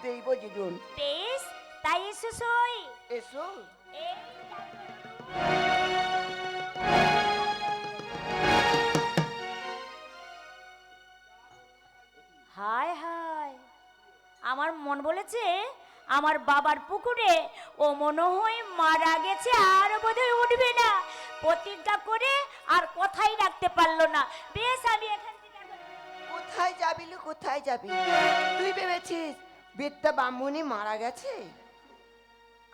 দেই বুঝুন। বেশ, তাই এসো সই। এসো। হায় হায়, আমার মন বলেছে আমার বাবার পুকুরে ও মনে হয় মারা গেছে, আর বোধহয় উঠবে না। প্রতিজ্ঞা করে আর কথাই রাখতে পারলো না। বেশ, আমি এখান থেকে কোথায় যাবি লো, কোথায় যাবি? তুই ভেবেছিস বিদ্যা ব্রাহ্মণী মারা গেছে?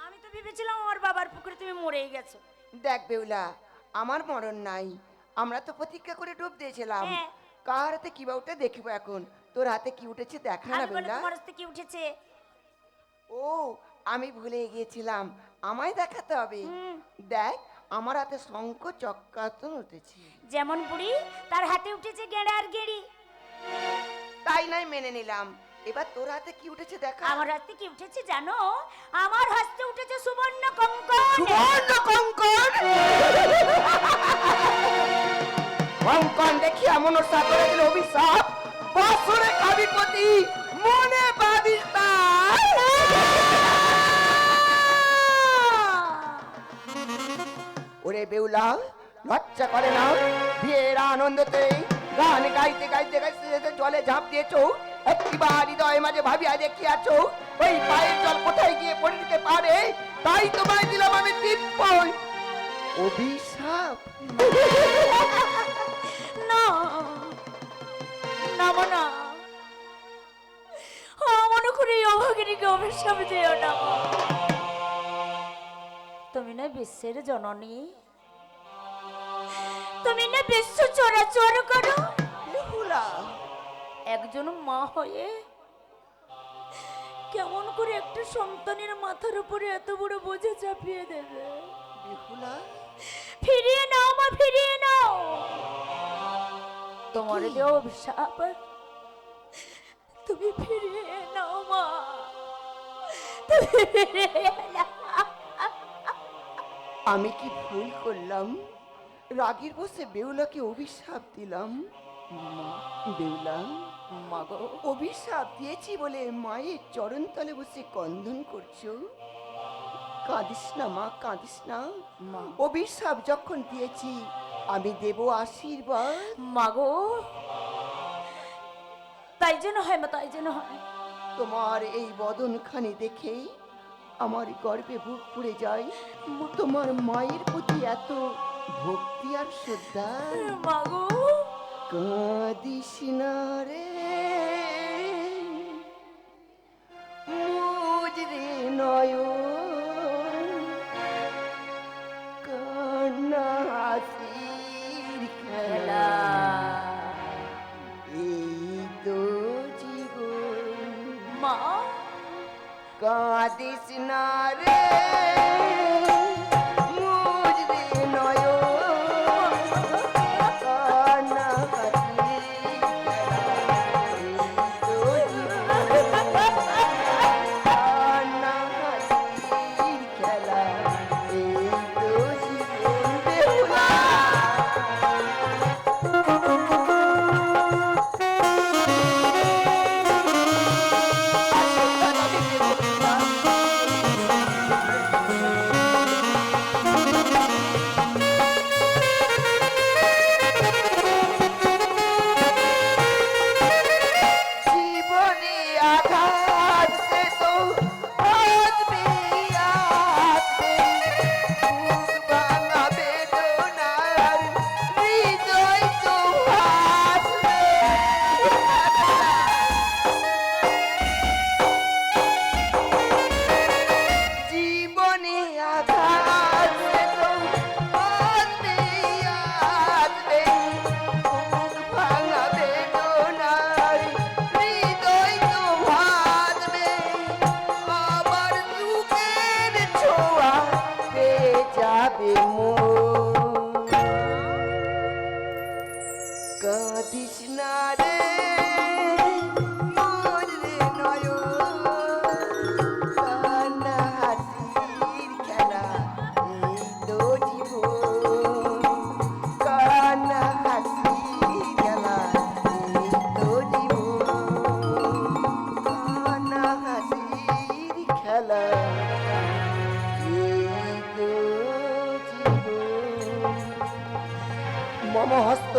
আমি তো ভেবেছিলাম আমার বাবার পুকুরে তুমি মরেই গেছো। দেখ বেউলা, আমার মরণ নাই। আমরা তো প্রতিজ্ঞা করে ডুব দিয়েছিলাম। হ্যাঁ। কার হাতে কি বা উঠে দেখিব এখন। তোর হাতে কি উঠেছে দেখা না আমি বলে বেউলা। তোমার হাতে কি উঠেছে? ও, আমি ভুলে গিয়েছিলাম, আমায় দেখাতে হবে। দেখ, আমার হাতে শঙ্খ চক্রাতন উঠেছে। যেমন বুড়ি, তার হাতে উঠেছে গেঁড়া আর গেড়ি। তাই নাই মেনে নিলাম। এবার তোর হাতে কি উঠেছে দেখা। আমার হাতে কি উঠেছে জানো? আমার হাতে উঠেছে সুবর্ণ কঙ্কন। সুবর্ণ কঙ্কন। কঙ্কন দেখি এমন সাগরে দিল অভিশাপ, বছরে কাবিপতি মনে বাদিস না। ওরে বেউলা, লজ্জা করে না? বিয়ের আনন্দতে গান গাইতে গাইতে গাইতে জলে ঝাঁপ দিয়েছো। একটিবার হৃদয় মাঝে ভাবিয়া দেখিয়াছো ওই পায়ের জল কোথায় গিয়ে পড়ে দিতে পারে। তাই তোমায় দিলাম আমি টিপ্পল অভিশাপ। না না না, মনে করে এই অভাগিনীকে অভিশাপ দিও না। তুমি না বিশ্বের জননী, তুমি না বিশ্ব চরাচর করো। বেহুলা, একজন মা হয়ে কেমন করে একটা সন্তানের মাথার উপরে এত বড় বোঝা চাপিয়ে দেবে? বেহুলা, ফিরিয়ে নাও মা, ফিরিয়ে নাও। তোমার দেওয়া অভিশাপ তুমি ফিরিয়ে নাও মা, তুমি ফিরিয়ে নাও। আমি কি ভুল করলাম? রাগের বসে বেহুলাকে অভিশাপ দিলাম। বেহুলা, মাগো, অভিশাপ দিয়েছি বলে মায়ের চরণ তলে বসে ক্রন্দন করছো? কাঁদিস না মা, কাঁদিস না। অভিশাপ যখন দিয়েছি আমি দেব আশীর্বাদ। মাগো, তাই যেন হয় মা, তাই যেন হয়। তোমার এই বদনখানি দেখেই আমার গর্বে বুক পুড়ে যায়। তোমার মায়ের প্রতি এত ভক্তি আর শ্রদ্ধা। মাগো, কাঁদিস না রে মুজরে নয়ন, কান্না হাসির খেলা, এই তো জীবন। মা, কাঁদিস না রে মুজরে নয়ন, কান্না হাসির খেলা, এই তো জীবন। কান্না হাসির খেলা, এই তো জীবন। বেহুলা,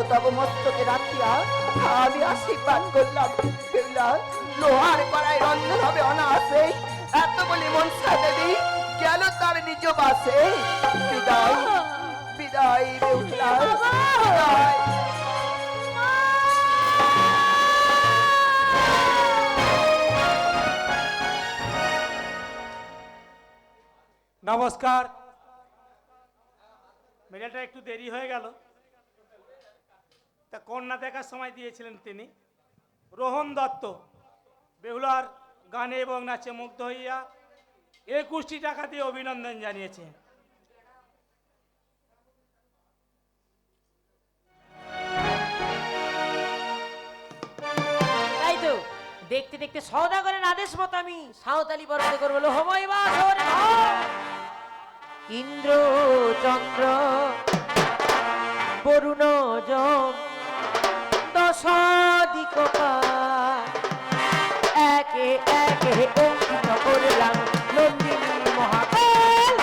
তব মস্তকে রাখিয়া আমি আশীর্বাদ করলাম বেহুলা, লোহার কড়াই রন্ধন হবে অনায়াসে। এত বলি মনসা দেবী গেল তার নিজ বাসে। বিদায় বিদায় বেহুলা, বিদায়। নমস্কার। মেয়েটা একটু দেরি হয়ে গেল, তা কন্যা দেখার সময় দিয়েছিলেন তিনি। রোহন দত্ত বেহুলার গানে এবং নাচে মুগ্ধ হইয়া 21টি টাকা দিয়ে অভিনন্দন জানিয়েছে। তাই তো দেখতে দেখতে সওদাগরের আদেশ মতো আমি সাঁওতালি পর্বতে করবো লোহময় বাসর। ইন্দ্র চন্দ্র বরুণ যম দশাদিক একে একে অঙ্কিত করলাম নন্দিনী মহাকাল।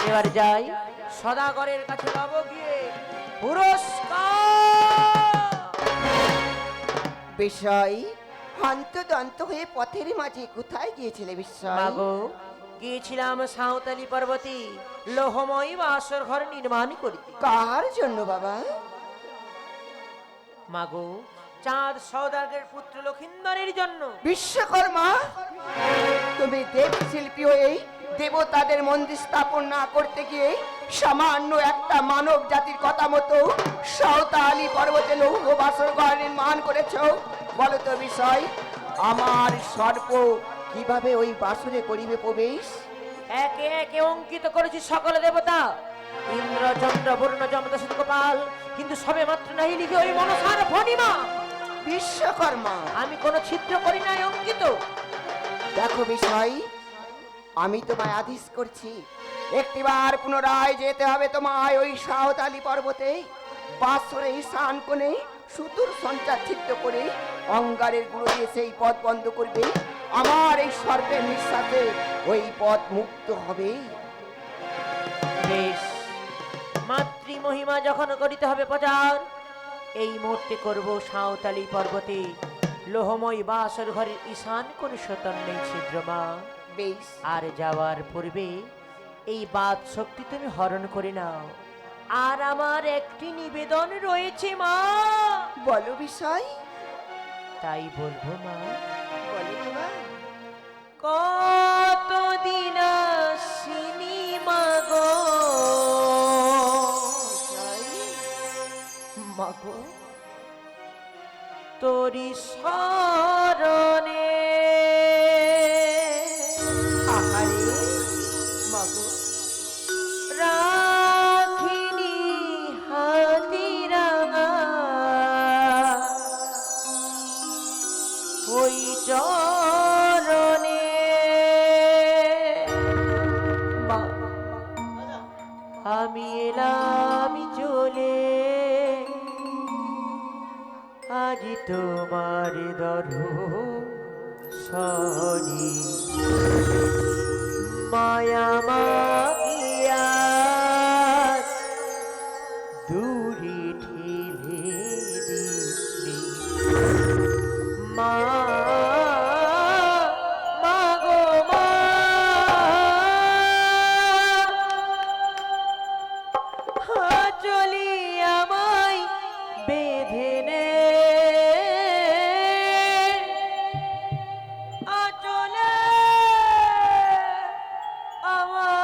এবার যাই সদাগরের কাছে যাব গিয়ে পুরস্কার। বিষয় হন্তদন্ত হয়ে পথের মাঝে কোথায় গিয়েছিলে বিষয়? মাগো গিয়েছিলাম সাঁওতালি পর্বতে লোহময় বাসর ঘর নির্মাণ করিতে। কার জন্য বাবা? মাগো চাঁদ সওদাগরের পুত্র লক্ষিন্দরের জন্য। বিশ্বকর্মা, তুমি দেব শিল্পী হয়ে দেবতাদের মন্দির স্থাপন না করতে গিয়ে সামান্য একটা মানব জাতির কথা মতো সাঁওতালি পর্বতে লৌহ বাসর ঘর নির্মাণ করেছ। বলো তো বিষয়, আমার সর্প কিভাবে ওই বাসরে করিবে প্রবেশ? একে একে অঙ্কিত করেছি সকল দেবতা, ইন্দ্র চন্দ্র বরুণ যম দশরথ গোপাল, কিন্তু সবে মাত্র নাহি লিখে ওই মনসার ফণিমা। বিশ্বকর্মা, আমি কোনো ছিদ্র করি নাই অঙ্কিত। দেখো বিষয়, আমি তোমায় আদেশ করছি একটিবার পুনরায় যেতে হবে তোমায় ওই সাঁওতালি পর্বতে। বাসরে ঈশান কোণে সুদূর সঞ্চার ছিদ্র করে অঙ্গারের গুঁড়ো দিয়ে সেই পথ বন্ধ করবে। আমার এই সর্পের নিঃশ্বাসে ওই পথ মুক্ত হবে। বেশ, মাতৃ মহিমা যখন করিতে হবে প্রচার, এই মুহূর্তে করব সাঁওতালি পর্বতে লোহময় বাসর ঘরের ঈশান কোন সতন নেই ছিদ্রমা। বেশ, আর যাওয়ার পূর্বে এই বাদ শক্তি তুমি হরণ করে নাও। আর আমার একটি নিবেদন রয়েছে মা। বলো বিষয়। তাই বলবো মা। বলো বাবা। কতদিন সিনেমা গো মাগো, তোরি স্মরণে আহারে মাগো, রাখিনি হাতিরাঙা ওই চরণে। আমি এলাম চলে আজি তোমার দর্শনী মায়া মাগিয়া দূরে ঠেলে দিসনি মা। মাগো মা, চলি আমায় বেঁধে নে আচলে আমার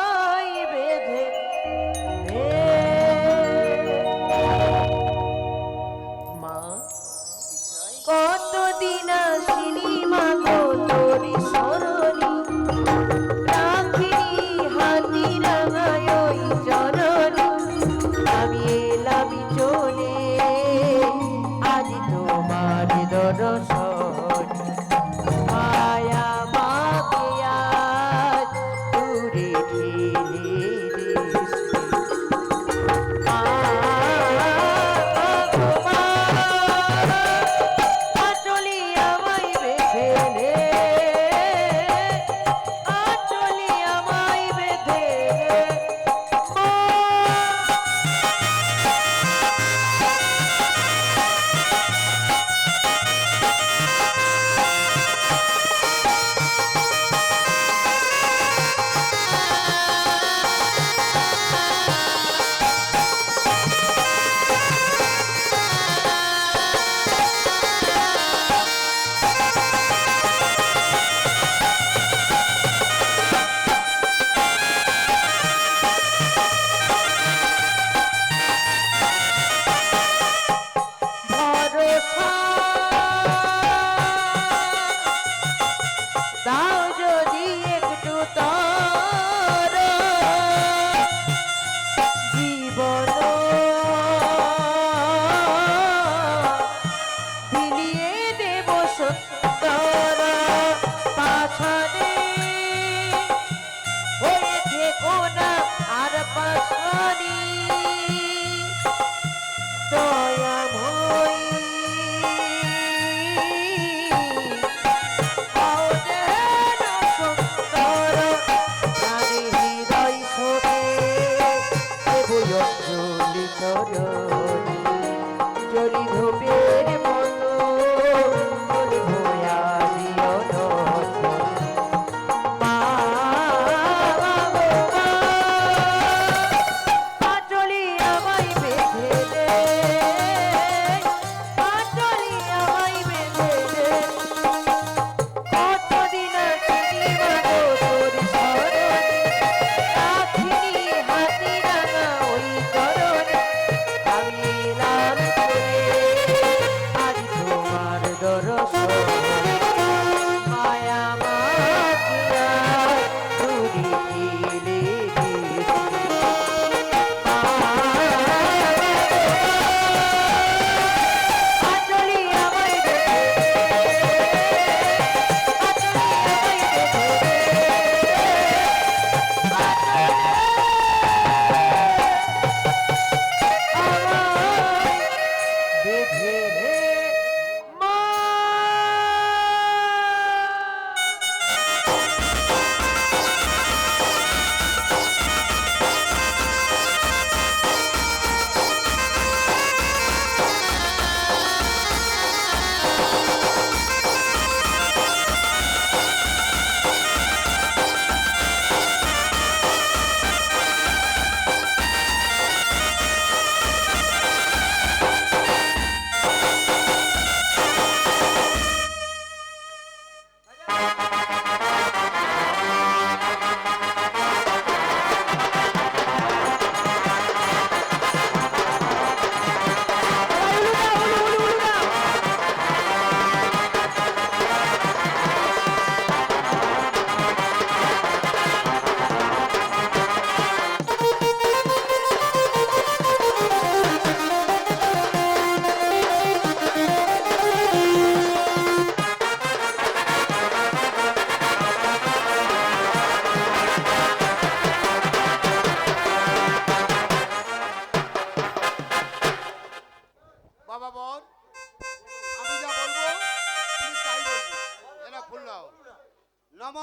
নম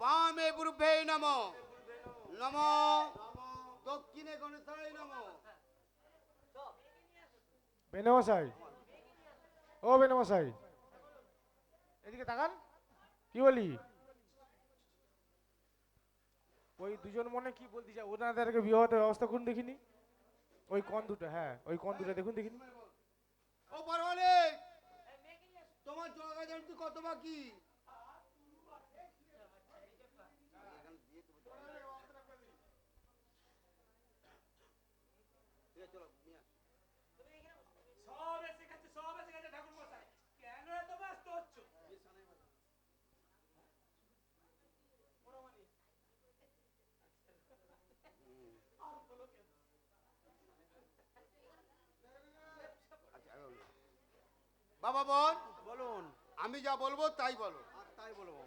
বামে গুরুভে নম নম দক্ষিণে গণেশায় নম। বেনমশাই, ও বেনমশাই, এদিকে তাকান। কি বলি? ওই দুজন মনে কি বলতে চায়, ওনাদেরকে বিবাহের ব্যবস্থা করুন দেখিনি। ওই কোন দুটো, হ্যাঁ ওই কোন দুটো দেখুন দেখিনি। ও পারবানে তোমার জগা জানতে কত বাকি? সব এসে গেছে ঠাকুর মশাই, কেন এত ব্যস্ত হচ্ছ? বাবা বল, বলুন। আমি যা বলবো তাই বলো। তাই বলবো।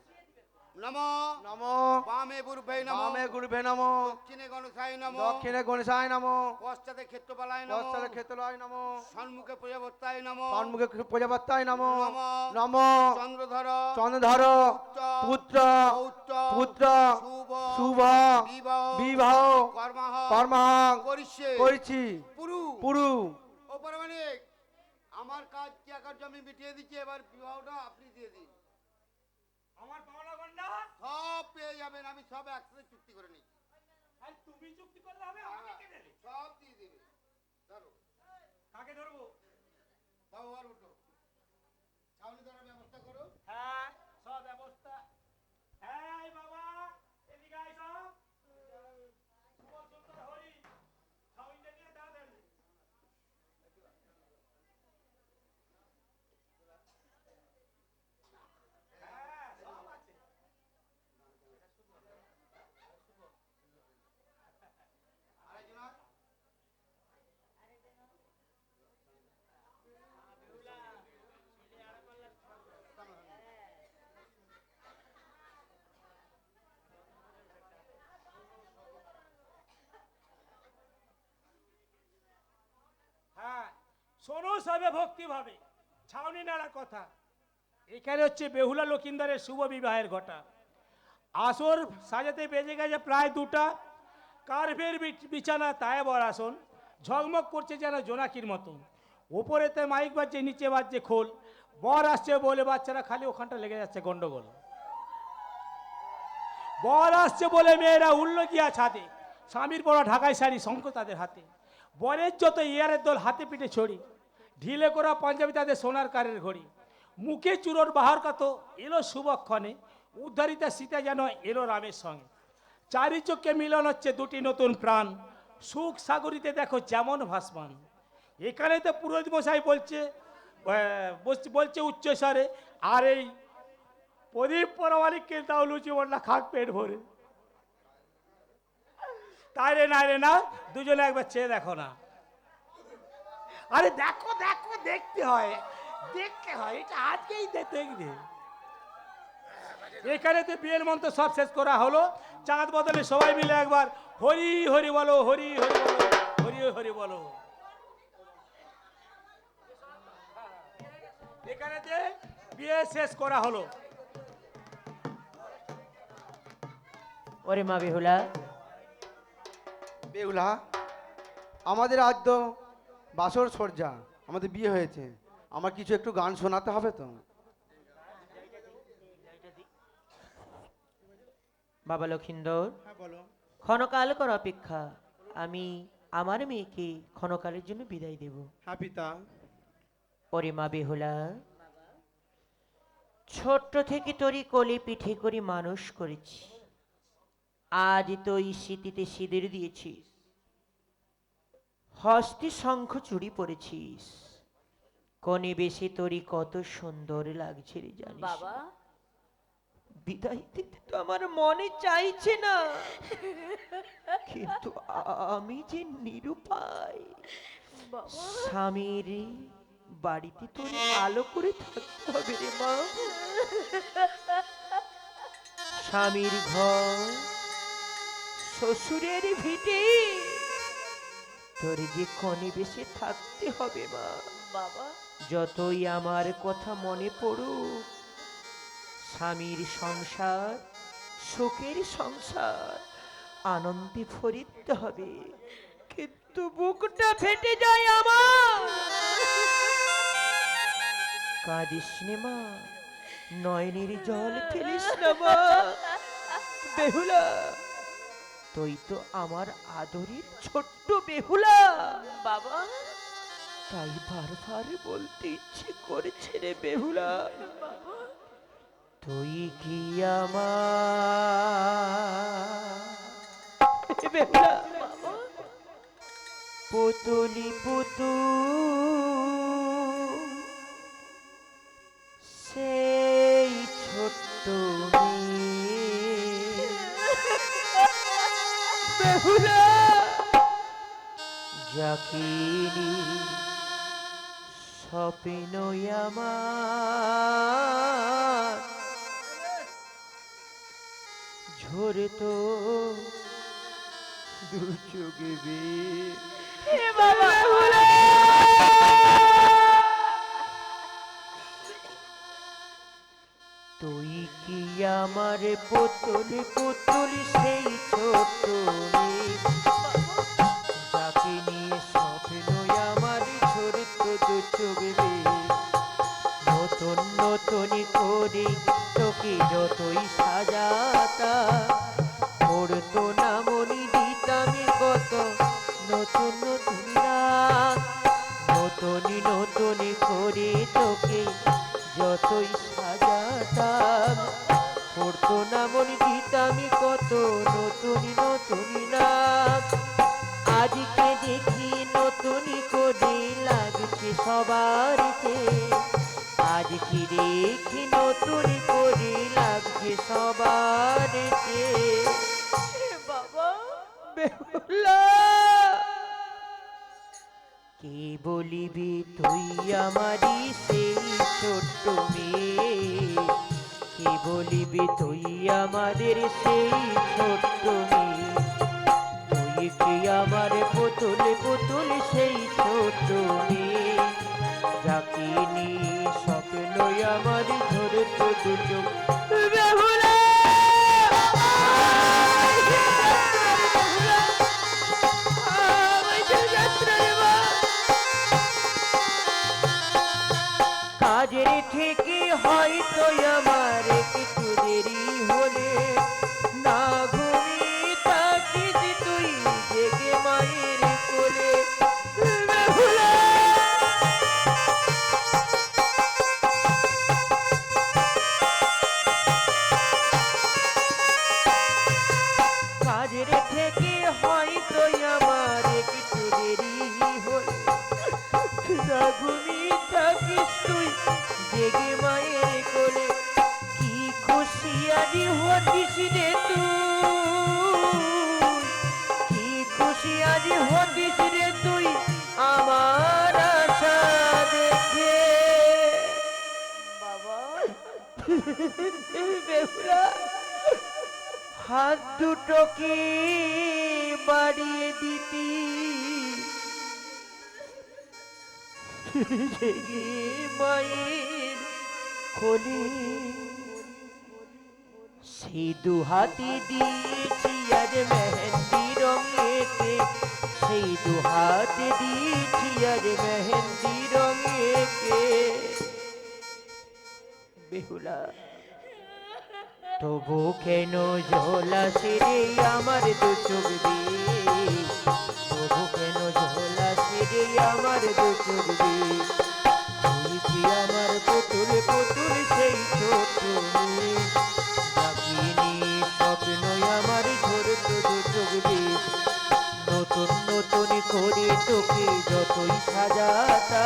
নম নম বামে গুরুভে নম বামে গুরুভে নম দক্ষিণে গণেশায় নম দক্ষিণে গণেশায় নম পশ্চাতে ক্ষেত্রপালায় নম পশ্চাতে ক্ষেত্রলয় নম সম্মুখে প্রজাপত্যায় নম সম্মুখে প্রজাপত্যায় নম নম চন্দ্রধর চন্দ্রধর পুত্র পৌত্র পুত্র শুভ শুভ বিবাহ বিবাহ কর্মহ কর্মহ করিষ্যে করেছি পুরু। পুরু। ও পারমাণিক, আমার কাজ কি কার্য আমি মিটিয়ে দিচ্ছি, এবার বিবাহটা আপনি দিয়ে দিন। আমার পাওনা গন্ডা সব পেয়ে যাবেন, আমি সব একসাথে চুক্তি করে নিচ্ছি। আর তুমি চুক্তি করলে হবে, আমাকে কে দেবে? সব দিয়ে দেবে। ধরো কাকে ধরবো? বাবু আর উঠো, ছাউনি ধরার ব্যবস্থা করো। হ্যাঁ, সব ব্যবস্থা। হ্যাঁ এই বাবা, এদিকে আয় সব। সুবল সুন্দর হরি, ছাউনিটা নিয়ে তাড়াতাড়ি। হ্যাঁ, সব আছে। আরেকজন হ্যাঁ, শোনো সবে ভক্তিভাবে, ছাউনি নাড়ার কথা। এখানে হচ্ছে বেহুলা লক্ষিন্দরের শুভ বিবাহের ঘটা। আসর সাজাতে বেজে গেছে প্রায় 2টা। কার্ভের বিছানা তাই বর আসন, ঝকমক করছে যেন জোনাকির মতো। ওপরেতে মাইক বাজছে, নিচে বাজছে খোল। বর আসছে বলে বাচ্চারা খালি ওখানটা লেগে যাচ্ছে গন্ডগোল। বর আসছে বলে মেয়েরা উল্লো গিয়া ছাদে, স্বামীর পরা ঢাকাই শাড়ি শঙ্খ তাদের হাতে। বরের যত ইয়ারের দোল হাতে পিঠে ছড়ি, ঢিলে করা পাঞ্জাবি তাদের সোনার কারের ঘড়ি। মুখে চুরোর বাহার কত এলো শুভক্ষণে, উদ্ধারিতা সীতা যেন এলো রামের সঙ্গে। চারি চোখে মিলন হচ্ছে দুটি নতুন প্রাণ, সুখ সাগরিতে দেখো যেমন ভাসমান। এখানে তো পুরোহিত মশাই বলছে বলছে উচ্চস্বরে, আর এই প্রদীপ পরমালিককে দাও লুচি বললা খাক পেট ভরে। তাই রে না, দুজনে একবার চেয়ে দেখো না। আরে দেখো দেখো, দেখতে হয় এটা আজকেই দেখবে। এখানে তো বিয়ের মন্ত্র সব শেষ করা হলো। চাঁদ বদলে সবাই মিলে একবার হরি হরি বলো, হরি হরি বলো, হরি হরি বলো। এখানেতে বিয়ে শেষ করা হলো। ওরে মা বেহুলা, বেহুলা, আমাদের আজ তো বাসর সজ্জা, আমাদের বিয়ে হয়েছে, আমার কিছু একটু গান শোনাতে হবে তো। বাবা লক্ষিন্দর, হ্যাঁ বলো। ক্ষণকাল কর অপেক্ষা, আমি আমার মেয়েকে ক্ষণকালের জন্য বিদায় দেব। হ্যাঁ পিতা। ওরে মা বেহুলা, ছোট্ট থেকে তোরই কোলে পিঠে করে মানুষ করেছি, আজ তুই স্মৃতিতে সিঁদুর দিয়েছিস, হস্তে শঙ্খ চুড়ি পরেছিস, কনে বেশি তোরই কত সুন্দর লাগছে রে জানিস। বাবা, বিদায় দিতে তো আমার মনে চাইছে না, কিন্তু আমি যে নিরুপায়। স্বামীর বাড়িতে তোর আলো করে থাকতে হবে রে মা। স্বামীর ঘর, শ্বশুরের ভিটে তোর যে কনে বেশে থাকতে হবে মা। বাবা, যতই আমার কথা মনে পড়ুক, স্বামীর সংসার, সুখের সংসার আনন্দে ভরিতে হবে, কিন্তু বুকটা ফেটে যায় আমার। কাঁদিস নে মা, নয়নের জল ফেলিস না মা। বেহুলা, তুই তো আমার আদরের ছোট্ট বেহুলা বাবা, তাই বারবার বলতে ইচ্ছে করেছে রে বেহুলা, তুই কি আমার বেহুলা পুতুলি পুতু সেই ছোট্ট মেয়ে। বেহুলা যাকে স্বপ্ন আমার ঝরে তো দু চোখে তুই কি আমার পুতুল পুতুল সেই ছোট মেয়ে, যাকে নিয়ে স্বপ্ন আমার ঝরে তো দু চোখে নতুন নতুন করে তোকে যতই সাজাতা পড়তো না মনি দিতাম কত নতুন নতুন রাত, নতুন নতুন করে তোকে যতই সাজাতাম পড়তো না মনি দিতাম কত নতুন নতুন রাত। আজকে দেখি নতুন করে লাগছে সবার চেয়ে, আজকে দেখি নতুন করে লাগছে সবার চেয়ে। বাবা, বেহুলা, কে বলিবি তুই আমারই সেই ছোট্ট মেয়ে, কে বলিবি তুই আমাদের সেই ছোট্ট মেয়ে, তুই কি আমার পুতুল পুতুল সেই ছোট্ট মেয়ে, যাকে নিয়ে স্বপ্ন আমার ঝরত দু চোখ। বেহুলা, কাজের থেকে হয়তো আমার একটু দেরি হলে না ঘুমিয়ে থাকিস তুই জেগে মায়ের কোলে। বেহুলা, কাজের থেকে হয়তো আমার একটু দেরি হলে না ঘুমিয়ে থাকিস তুই জেগে মায়ের কোলে। কি খুশি আজি হতিস রে তুই, কি খুশি আজি হতিস রে তুই আমার আশা দেখে। বাবা, বেহুলা, হাত দুটোকে বাড়িয়ে দিতি জেগে মায়ের কোলে, সেই দু হাতে দিয়েছি আজ মেহেন্দি রঙেতে, সেই দু হাতে দিয়েছি আজ মেহেন্দি রঙেতে। বেহুলা, তবু কেন ঝোলাসে রে আমার দু চোখ দিয়ে, তবু কেন ঝোলাসে রে আমার দু চোখ দিয়ে, তুই কি আমার পুতুল পুতুল সেই ছোট মেয়ে, যাকে নিয়ে স্বপ্ন আমার ঝরত দু চোখ দিয়ে, নতুন নতুন করে তোকে যতই সাজাতা